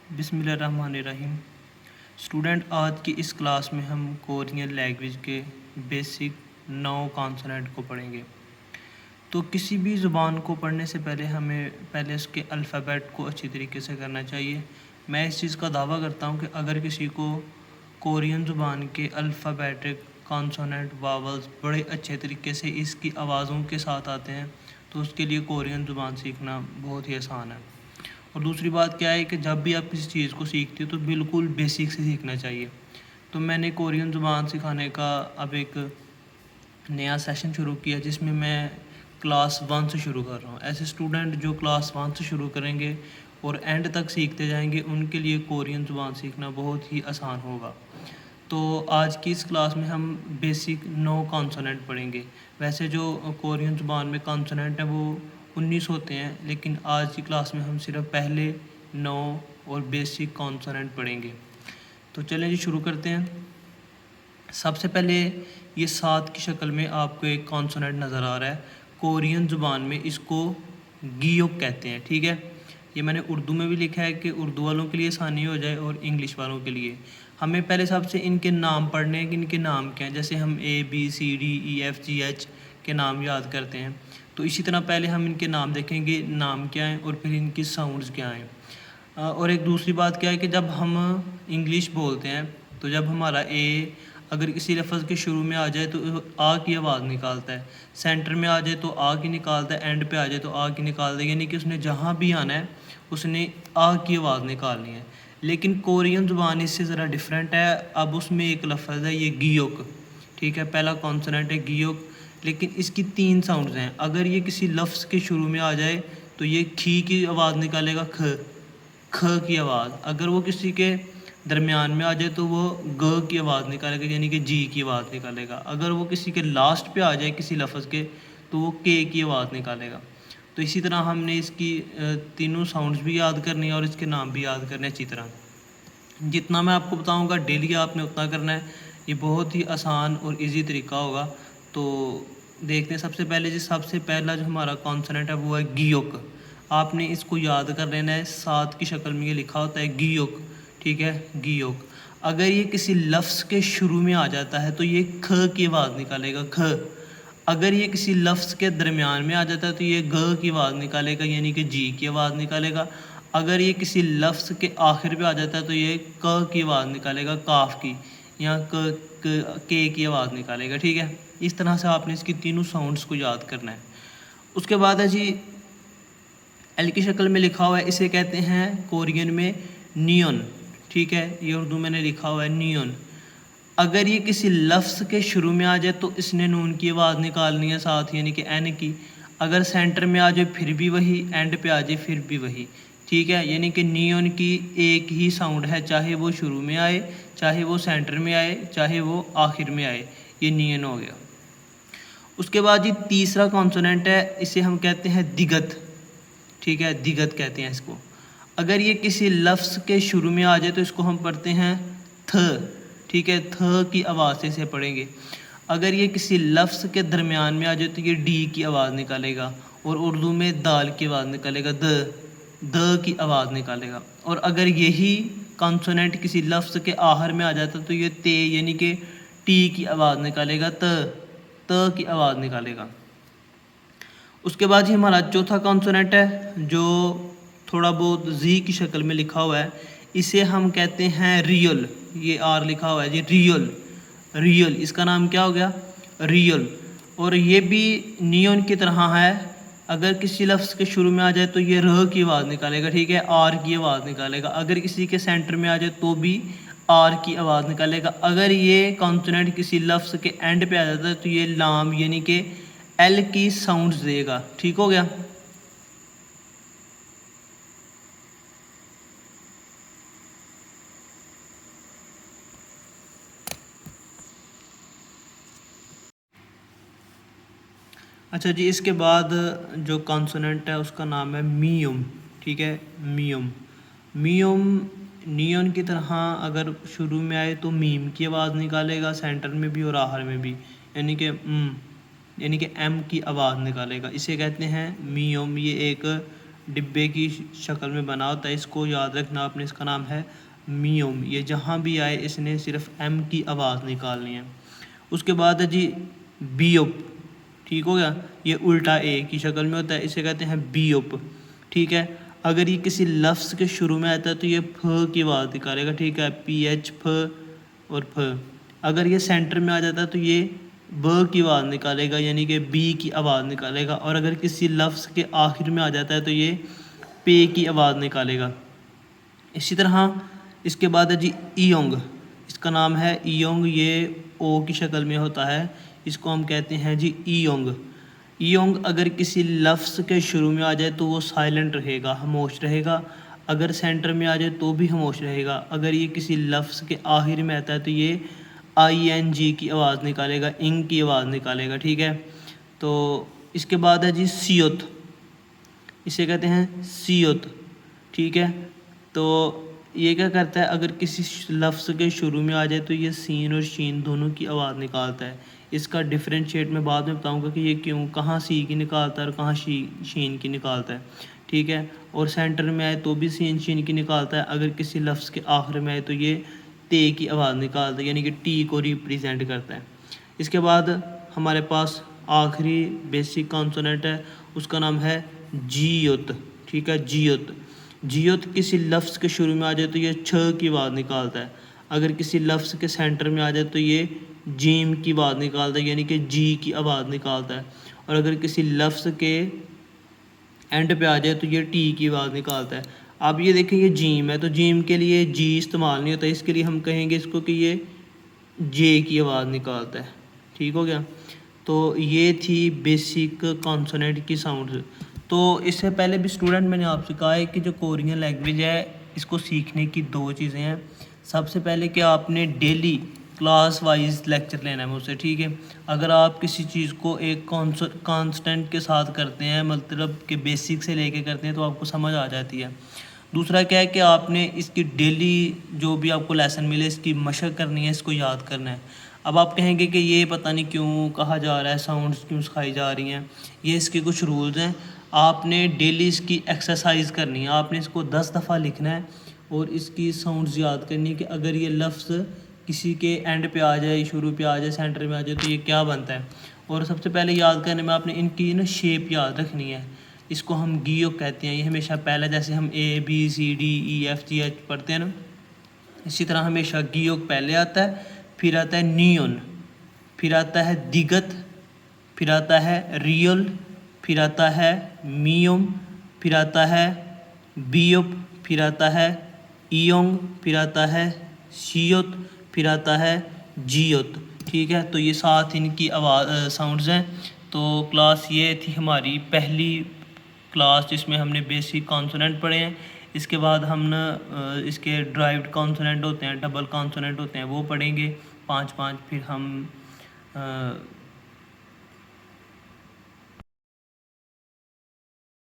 बिस्मिल्लाहिर्रहमानिर्रहीम। स्टूडेंट, आज की इस क्लास में हम कोरियन लैंग्वेज के बेसिक 9 कॉन्सोनेंट को पढ़ेंगे। तो किसी भी ज़ुबान को पढ़ने से पहले हमें पहले उसके अल्फ़ाबेट को अच्छी तरीके से करना चाहिए। मैं इस चीज़ का दावा करता हूँ कि अगर किसी को कोरियन ज़ुबान के अल्फ़ाबेटिक कॉन्सोनेंट वावल्स बड़े अच्छे तरीके से इसकी आवाज़ों के साथ आते हैं तो उसके लिए कोरियन ज़ुबान सीखना बहुत ही आसान है। और दूसरी बात क्या है कि जब भी आप किसी चीज़ को सीखते हो तो बिल्कुल बेसिक से सीखना चाहिए। तो मैंने कोरियन ज़ुबान सिखाने का अब एक नया सेशन शुरू किया जिसमें मैं क्लास 1 से शुरू कर रहा हूँ। ऐसे स्टूडेंट जो क्लास 1 से शुरू करेंगे और एंड तक सीखते जाएंगे उनके लिए कोरियन ज़ुबान सीखना बहुत ही आसान होगा। तो आज की इस क्लास में हम बेसिक 9 कॉन्सोनेंट पढ़ेंगे। वैसे जो कोरियन ज़ुबान में कॉन्सोनेंट हैं वो 19 होते हैं, लेकिन आज की क्लास में हम सिर्फ पहले 9 और बेसिक कॉन्सोनेंट पढ़ेंगे। तो चलें जी, शुरू करते हैं। सबसे पहले ये 7 की शक्ल में आपको एक कॉन्सोनेंट नज़र आ रहा है। कोरियन ज़ुबान में इसको गियोक कहते हैं, ठीक है। ये मैंने उर्दू में भी लिखा है कि उर्दू वालों के लिए आसानी हो जाए और इंग्लिश वालों के लिए। हमें पहले सबसे इनके नाम पढ़ने हैं कि इनके नाम क्या हैं। जैसे हम ABCDEFGH के नाम याद करते हैं, तो इसी तरह पहले हम इनके नाम देखेंगे, नाम क्या हैं और फिर इनकी साउंड्स क्या हैं। और एक दूसरी बात क्या है कि जब हम इंग्लिश बोलते हैं तो जब हमारा ए अगर किसी लफ्ज़ के शुरू में आ जाए तो आ की आवाज़ निकालता है, सेंटर में आ जाए तो आ की निकालता है, एंड पे आ जाए तो आ की निकालता है। यानी कि उसने जहाँ भी आना है उसने आ की आवाज़ निकालनी है। लेकिन कोरियन ज़ुबान इससे ज़रा डिफरेंट है। अब उसमें एक लफ्ज़ है ये गियोक, ठीक है। पहला कॉन्सोनेंट है गियोक, लेकिन इसकी 3 साउंड्स हैं। अगर ये किसी लफ्ज़ के शुरू में आ जाए तो ये खी की आवाज़ निकालेगा, ख की आवाज़। अगर वो किसी के दरमियान में आ जाए तो वो ग की आवाज़ निकालेगा, यानी कि जी की आवाज़ निकालेगा। अगर वो किसी के लास्ट पे आ जाए किसी लफ्ज़ के तो वो के की आवाज़ निकालेगा। तो इसी तरह हमने इसकी तीनों साउंड्स भी याद करनी है और इसके नाम भी याद करने अच्छी तरह। जितना मैं आपको बताऊंगा डेली आपने उतना करना है। ये बहुत ही आसान और इजी तरीका होगा। तो देखते हैं। सबसे पहले जी, सबसे पहला जो हमारा कॉन्सोनेंट है वो है गियोक। आपने इसको याद कर लेना है। 7 की शक्ल में ये लिखा होता है गियोक, ठीक है, गियोक। अगर ये किसी लफ्ज़ के शुरू में आ जाता है तो ये ख की आवाज़ निकालेगा, ख। अगर ये किसी लफ्ज़ के दरमियान में आ जाता है तो ये ग की आवाज़ निकालेगा, यानी कि जी की आवाज़ निकालेगा। अगर ये किसी लफ्ज़ के आखिर पे आ जाता है तो ये क की आवाज़ निकालेगा, काफ की, या के की आवाज़ निकालेगा, ठीक है। इस तरह से आपने इसकी तीनों साउंड्स को याद करना है। उसके बाद है जी, एल की शक्ल में लिखा हुआ है, इसे कहते हैं कोरियन में नियन, ठीक है। ये उर्दू मैंने लिखा हुआ है नियन। अगर ये किसी लफ्ज़ के शुरू में आ जाए तो इसने नून की आवाज़ निकालनी है साथ, यानी कि एन की। अगर सेंटर में आ जाए फिर भी वही, एंड पे आ जाए फिर भी वही, ठीक है। यानी कि नियन की एक ही साउंड है, चाहे वो शुरू में आए, चाहे वो सेंटर में आए, चाहे वो आखिर में आए। ये नियन हो गया। उसके बाद ये तीसरा कॉन्सोनेंट है, इसे हम कहते हैं दिगत, ठीक है, दिगत कहते हैं इसको। अगर ये किसी लफ्ज़ के शुरू में आ जाए तो इसको हम पढ़ते हैं थ, ठीक है, थ की आवाज़ से इसे पढ़ेंगे। अगर ये किसी लफ्ज़ के दरमियान में आ जाए तो ये डी की आवाज़ निकालेगा, और उर्दू में दाल की आवाज़ निकालेगा, द की आवाज़ निकालेगा। और अगर यही कॉन्सोनेंट किसी लफ्ज़ के आखिर में आ जाता तो ये ते, यानी कि टी की आवाज़ निकालेगा, त की आवाज़ निकालेगा। उसके बाद ही हमारा चौथा कॉन्सोनेंट है जो थोड़ा बहुत जी की शक्ल में लिखा हुआ है, इसे हम कहते हैं रियल। ये आर लिखा हुआ है जी, रियल, रियल। इसका नाम क्या हो गया, रियल। और ये भी नियन की तरह है। अगर किसी लफ्ज़ के शुरू में आ जाए तो ये र की आवाज़ निकालेगा, ठीक है, आर की आवाज़ निकालेगा। अगर किसी के सेंटर में आ जाए तो भी आर की आवाज़ निकालेगा। अगर ये कॉन्सोनेंट किसी लफ्ज़ के एंड पे आ जाता है तो ये लाम, यानी कि एल की साउंड्स देगा, ठीक हो गया। अच्छा जी, इसके बाद जो कॉन्सोनेंट है उसका नाम है मियम, ठीक है, मियम। मियम नियन की तरह अगर शुरू में आए तो मीम की आवाज़ निकालेगा, सेंटर में भी और आखिर में भी, यानी कि एम की आवाज़ निकालेगा। इसे कहते हैं मियम। ये एक डिब्बे की शक्ल में बना होता है, इसको याद रखना आपने। इसका नाम है मियोम। ये जहाँ भी आए इसने सिर्फ एम की आवाज़ निकालनी है। उसके बाद है जी बीओप, ठीक हो गया। ये उल्टा ए की शक्ल में होता है, इसे कहते हैं बीओप, ठीक है। अगर ये किसी लफ्ज़ के शुरू में आता है तो ये फ की आवाज़ निकालेगा, ठीक है, PH फ और फ। अगर ये सेंटर में आ जाता है तो ये ब की आवाज़ निकालेगा, यानी कि बी की आवाज़ निकालेगा। और अगर किसी लफ्ज़ के आखिर में आ जाता है तो ये पे की आवाज़ निकालेगा। इसी तरह इसके बाद है जी ईयोंग। इसका नाम है ईयोंग, ये ओ की शक्ल में होता है, इसको हम कहते हैं जी ईयोंग। ईयोंग अगर किसी लफ्ज़ के शुरू में आ जाए तो वो साइलेंट रहेगा, खामोश रहेगा। अगर सेंटर में आ जाए तो भी खामोश रहेगा। अगर ये किसी लफ्ज़ के आखिर में आता है तो ये ING की आवाज़ निकालेगा, इंग की आवाज़ निकालेगा, ठीक है। तो इसके बाद है जी सियोत, इसे कहते हैं सियोत, ठीक है। तो ये क्या करता है, अगर किसी लफ्ज़ के शुरू में आ जाए तो ये सीन और शीन दोनों की आवाज़ निकालता है। इसका डिफरेंशिएट मैं बाद में बताऊंगा कि ये क्यों, कहाँ सी की निकालता है और कहाँ शीन की निकालता है, ठीक है। और सेंटर में आए तो भी सीन शीन की निकालता है। अगर किसी लफ्ज़ के आखिर में आए तो ये ते की आवाज़ निकालता है, यानी कि टी को रिप्रेजेंट करता है। इसके बाद हमारे पास आखिरी बेसिक कॉन्सोनेंट है, उसका नाम है जीयुत, ठीक है, जीयुत। जीयुत किसी लफ्ज़ के शुरू में आ जाए तो ये छ की आवाज़ निकालता है। अगर किसी लफ्ज़ के सेंटर में आ जाए तो ये जीम की आवाज़ निकालता है, यानी कि जी की आवाज़ निकालता है। और अगर किसी लफ्ज़ के एंड पे आ जाए तो ये टी की आवाज़ निकालता है। अब ये देखें, ये जीम है तो जीम के लिए जी इस्तेमाल नहीं होता, इसके लिए हम कहेंगे इसको कि ये जे की आवाज़ निकालता है, ठीक हो गया। तो ये थी बेसिक कॉन्सोनेंट की साउंड्स। तो इससे पहले भी स्टूडेंट मैंने आपसे कहा है कि जो कोरियन लैंग्वेज है इसको सीखने की दो चीज़ें हैं। सबसे पहले कि आपने डेली क्लास वाइज लेक्चर लेना है मुझसे, ठीक है। अगर आप किसी चीज़ को एक कांस्टेंट के साथ करते हैं, मतलब कि बेसिक से लेके करते हैं, तो आपको समझ आ जाती है। दूसरा क्या है कि आपने इसकी डेली जो भी आपको लेसन मिले इसकी मशक करनी है, इसको याद करना है। अब आप कहेंगे कि ये पता नहीं क्यों कहा जा रहा है, साउंड्स क्यों सिखाई जा रही हैं। ये इसके कुछ रूल्स हैं। आपने डेली इसकी एक्सरसाइज करनी है, आपने इसको 10 दफ़ा लिखना है और इसकी साउंड्स याद करनी है कि अगर ये लफ्ज़ किसी के एंड पे आ जाए, शुरू पे आ जाए, सेंटर में आ जाए तो ये क्या बनता है। और सबसे पहले याद करने में आपने इनकी ना शेप याद रखनी है। इसको हम गीयोक कहते हैं। ये हमेशा पहले जैसे हम ABCDEFGH पढ़ते हैं ना, इसी तरह हमेशा गीयोक पहले आता है, फिर आता है नियोन, फिर आता है दिगत, फिर आता है रियल, फिर आता है मियोम, फिर आता है बियोप, फिर आता है ईयोंग, फिर आता है शियोत, फिर आता है जियोत, ठीक है। तो ये 7 इनकी आवाज़ साउंड्स हैं। तो क्लास ये थी हमारी पहली क्लास जिसमें हमने बेसिक कॉन्सोनेंट पढ़े हैं। इसके बाद हम ना इसके ड्राइव्ड कॉन्सोनेंट होते हैं, डबल कॉन्सोनेंट होते हैं, वो पढ़ेंगे 5-5। फिर हम